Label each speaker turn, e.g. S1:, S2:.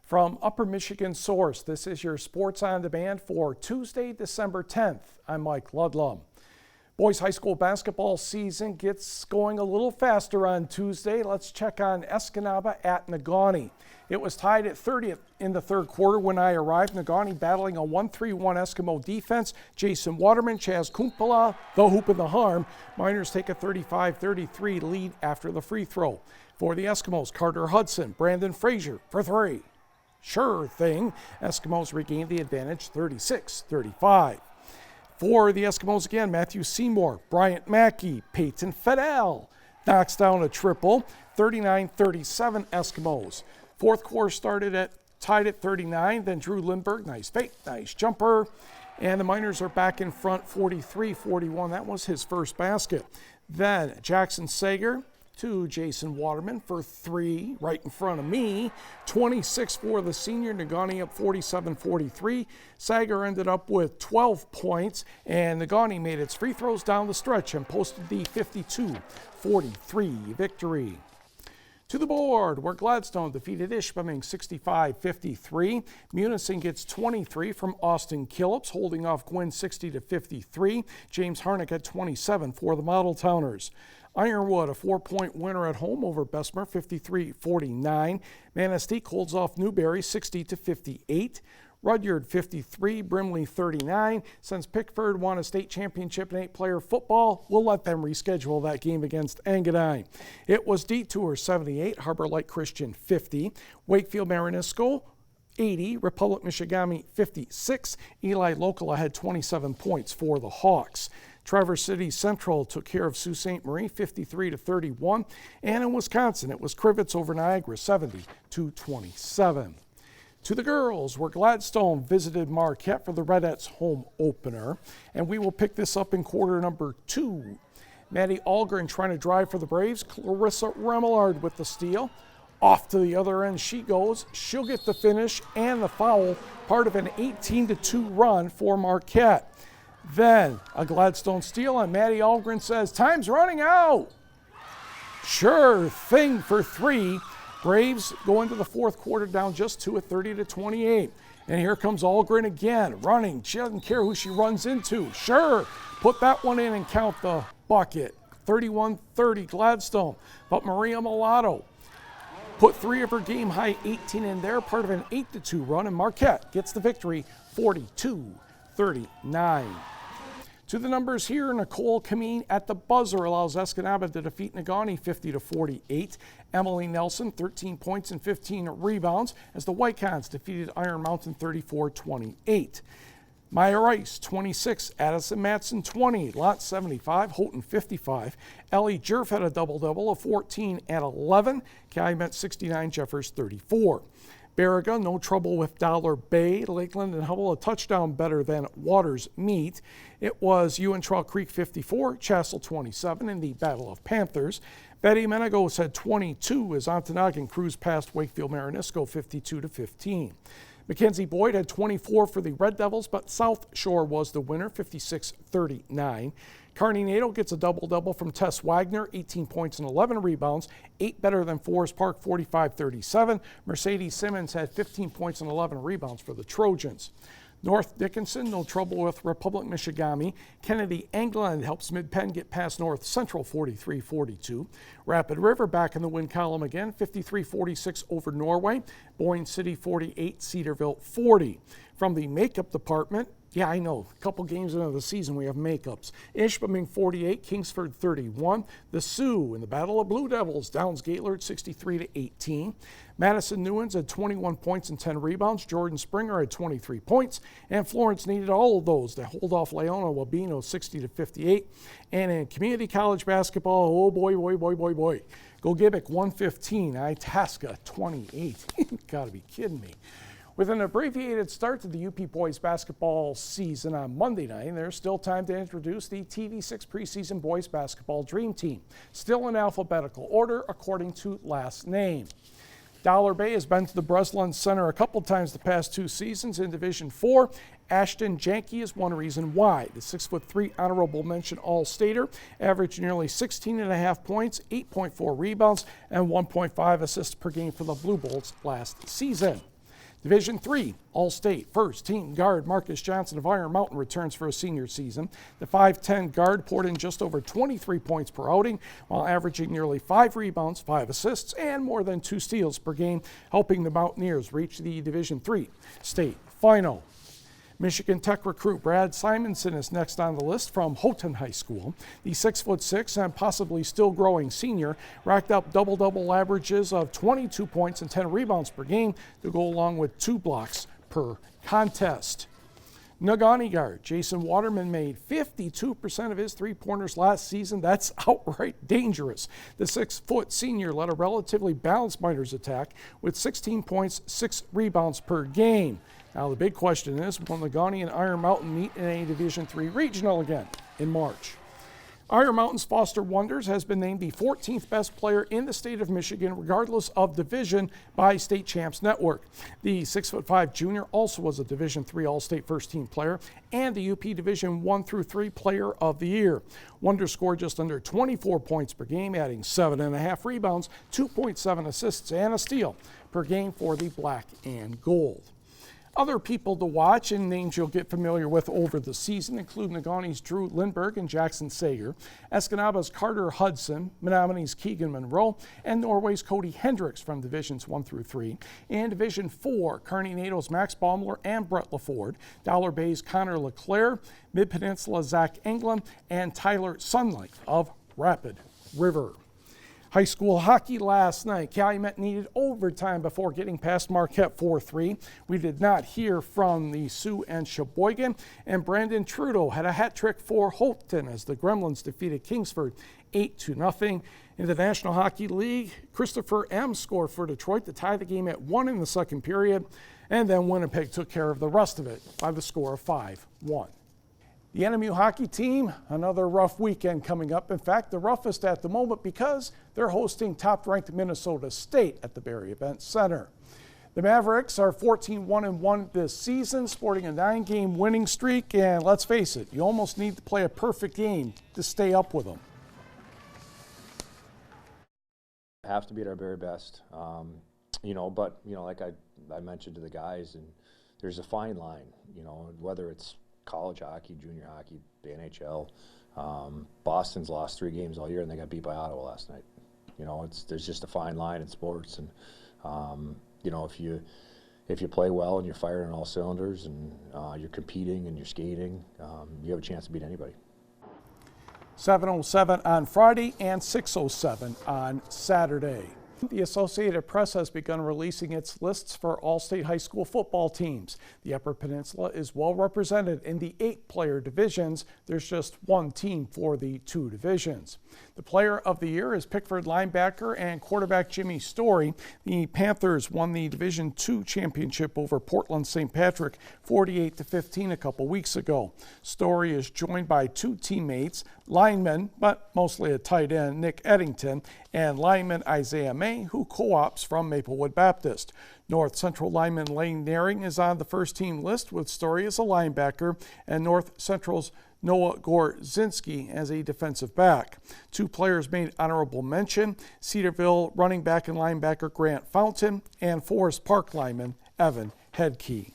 S1: From Upper Michigan Source, this is your Sports on Demand for Tuesday, December 10th. I'm Mike Ludlum. Boys high school basketball season gets going a little faster on Tuesday. Let's check on Escanaba at Negaunee. It was tied at 30 in the third quarter when I arrived. Negaunee battling a 1-3-1 Eskimo defense. Jason Waterman, Chaz Kumpala, the hoop and the harm. Miners take a 35-33 lead after the free throw. For the Eskimos, Carter Hudson, Brandon Frazier for three. Sure thing. Eskimos regained the advantage 36-35. For the Eskimos again, Matthew Seymour, Bryant Mackey, Peyton Fidel knocks down a triple, 39-37 Eskimos. Fourth quarter started tied at 39, then Drew Lindbergh, nice fake, nice jumper, and the Miners are back in front 43-41. That was his first basket. Then Jackson Sager to Jason Waterman for three right in front of me. 26 for the senior. Negaunee up 47-43. Sager ended up with 12 points, and Negaunee made its free throws down the stretch and posted the 52-43 victory. To the board, where Gladstone defeated Ishpeming 65-53. Munising gets 23 from Austin Killips, holding off Gwynn 60-53. James Harnick at 27 for the Model Towners. Ironwood, a 4-point winner at home over Bessemer, 53-49. Manistee holds off Newberry, 60-58. Rudyard, 53. Brimley, 39. Since Pickford won a state championship in 8-player football, we'll let them reschedule that game against Engadine. It was Detour, 78. Harbor Light Christian, 50. Wakefield Marinisco, 80. Republic Michigami, 56. Eli Locola had 27 points for the Hawks. Traverse City Central took care of Sault Ste. Marie 53-31. And in Wisconsin, it was Crivets over Niagara 70-27. To the girls, where Gladstone visited Marquette for the Redettes home opener. And we will pick this up in quarter number 2. Maddie Algren trying to drive for the Braves. Clarissa Remillard with the steal. Off to the other end she goes. She'll get the finish and the foul, part of an 18-2 run for Marquette. Then a Gladstone steal, and Maddie Algren says, time's running out. Sure thing for three. Braves go into the fourth quarter down just 2 at 30-28. And here comes Algren again, running. She doesn't care who she runs into. Sure, put that one in and count the bucket. 31-30 Gladstone. But Maria Mulatto put 3 of her game-high 18 in there, part of an 8-2 run, and Marquette gets the victory 42-39. To the numbers here, Nicole Kameen at the buzzer allows Escanaba to defeat Negaunee 50-48. Emily Nelson, 13 points and 15 rebounds as the Whitecons defeated Iron Mountain 34-28. Maya Rice, 26. Addison Matson, 20. Lot 75. Houghton, 55. Ellie Jerf had a double-double of 14 and 11. Calumet, 69. Jeffers, 34. Baraga, no trouble with Dollar Bay. Lakeland and Hubble, a touchdown better than Waters Meet. It was Uintral Creek 54, Chassell 27 in the Battle of Panthers. Betty Menegos had 22 as Ontonagon cruised past Wakefield Marinisco 52-15. Mackenzie Boyd had 24 for the Red Devils, but South Shore was the winner, 56-39. Kearney Nato gets a double-double from Tess Wagner, 18 points and 11 rebounds, 8 better than Forest Park, 45-37. Mercedes Simmons had 15 points and 11 rebounds for the Trojans. North Dickinson, no trouble with Republic Michigami. Kennedy England helps Mid-Penn get past North Central 43-42. Rapid River back in the win column again, 53-46 over Norway. Boyne City 48, Cedarville 40. From the makeup department, yeah, I know. A couple games into the season, we have makeups. Ishpeming 48, Kingsford 31. The Sioux in the Battle of Blue Devils, Downs Gaylord 63-18. Madison Newens had 21 points and 10 rebounds. Jordan Springer had 23 points. And Florence needed all of those to hold off Leona Wabino 60-58. And in community college basketball, oh boy. Go Gibbik 115, Itasca 28. Gotta be kidding me. With an abbreviated start to the UP boys basketball season on Monday night, there's still time to introduce the TV6 preseason boys basketball dream team, still in alphabetical order according to last name. Dollar Bay has been to the Breslin Center a couple times the past 2 seasons in Division 4. Ashton Janke is one reason why. The 6'3" honorable mention All-Stater averaged nearly 16.5 points, 8.4 rebounds, and 1.5 assists per game for the Blue Bolts last season. Division III All-State first-team guard Marcus Johnson of Iron Mountain returns for a senior season. The 5'10 guard poured in just over 23 points per outing while averaging nearly 5 rebounds, 5 assists, and more than 2 steals per game, helping the Mountaineers reach the Division III state final. Michigan Tech recruit Brad Simonson is next on the list from Houghton High School. The 6'6" and possibly still growing senior racked up double-double averages of 22 points and 10 rebounds per game to go along with 2 blocks per contest. Negaunee guard Jason Waterman made 52% of his three-pointers last season. That's outright dangerous. The 6-foot senior led a relatively balanced Miners attack with 16 points, 6 rebounds per game. Now the big question is, will Negaunee and Iron Mountain meet in a Division III regional again in March? Iron Mountain's Foster Wonders has been named the 14th best player in the state of Michigan, regardless of division, by State Champs Network. The 6'5" junior also was a Division III All-State first-team player and the UP Division I through III Player of the Year. Wonders scored just under 24 points per game, adding 7.5 rebounds, 2.7 assists, and a steal per game for the Black and Gold. Other people to watch and names you'll get familiar with over the season include Negaunee's Drew Lindberg and Jackson Sager, Escanabas Carter Hudson, Menominee's Keegan Monroe, and Norway's Cody Hendricks from Divisions I through III. And Division IV, Kearney Nato's Max Baumler and Brett LaFord, Dollar Bay's Connor LeClaire, Mid-Peninsula Zach Englund, and Tyler Sunlight of Rapid River. High school hockey last night. Calumet needed overtime before getting past Marquette 4-3. We did not hear from the Sioux and Sheboygan. And Brandon Trudeau had a hat trick for Houghton as the Gremlins defeated Kingsford 8-0. In the National Hockey League, Christopher M. scored for Detroit to tie the game at 1 in the second period. And then Winnipeg took care of the rest of it by the score of 5-1. The NMU hockey team, another rough weekend coming up. In fact, the roughest at the moment because they're hosting top-ranked Minnesota State at the Barrie Event Center. The Mavericks are 14-1-1 this season, sporting a 9-game winning streak. And let's face it, you almost need to play a perfect game to stay up with them.
S2: Have to be at our very best, but like I mentioned to the guys, and there's a fine line, whether it's college hockey, junior hockey, the NHL. Boston's lost 3 games all year, and they got beat by Ottawa last night. There's just a fine line in sports, and if you play well and you're firing on all cylinders, and you're competing and you're skating, you have a chance to beat anybody.
S1: 7:07 on Friday and 6:07 on Saturday. The Associated Press has begun releasing its lists for all-state high school football teams. The Upper Peninsula is well represented in the 8-player divisions. There's just 1 team for the 2 divisions. The player of the year is Pickford linebacker and quarterback Jimmy Story. The Panthers won the Division II championship over Portland St. Patrick 48-15 a couple weeks ago. Story is joined by 2 teammates, lineman, but mostly a tight end, Nick Eddington, and lineman Isaiah May, who co-ops from Maplewood Baptist. North Central lineman Lane Naring is on the first-team list with Story as a linebacker and North Central's Noah Gorzinski as a defensive back. 2 players made honorable mention, Cedarville running back and linebacker Grant Fountain and Forest Park lineman Evan Headkey.